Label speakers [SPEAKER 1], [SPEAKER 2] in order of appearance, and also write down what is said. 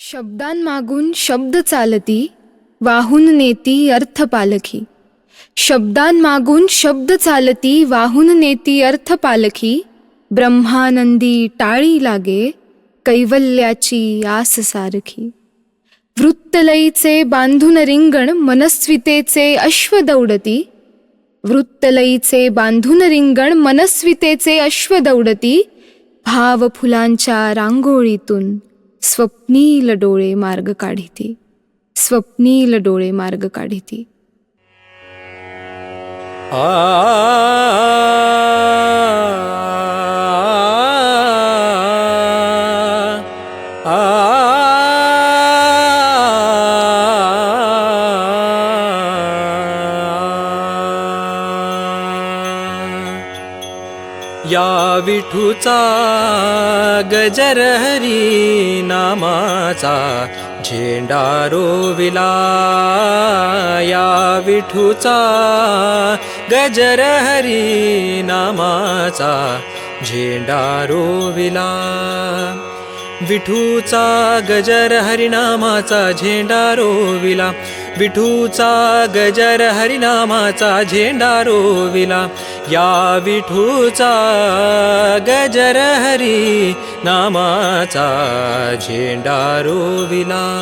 [SPEAKER 1] शब्दांमागून शब्द चालती, वाहून नेती अर्थ पालखी. शब्दांमागून शब्द चालती, वाहून नेती अर्थ पालखी. ब्रह्मानंदी टाळी लागे, कैवल्याची आस सारखी. वृत्तलयीचे बांधून रिंगण, मनस्वितेचे अश्व दौडती. वृत्तलयीचे बांधून रिंगण, मनस्वितेचे अश्व दौडती. भाव फुलांच्या रांगोळीतून स्वप्नील डोळे मार्ग काढिती. स्वप्नील डोळे मार्ग काढिती.
[SPEAKER 2] या विठूचा गजर हरी नामाचा झेंडा रोविला. या विठूचा गजर हरी नामाचा झेंडा रोविला. विठूचा गजर हरिनामाचा झेंडा रोविला. विठूचा गजर हरिनामाचा झेंडा रोविला. या विठूचा गजर हरी नामाचा झेंडा रोविला.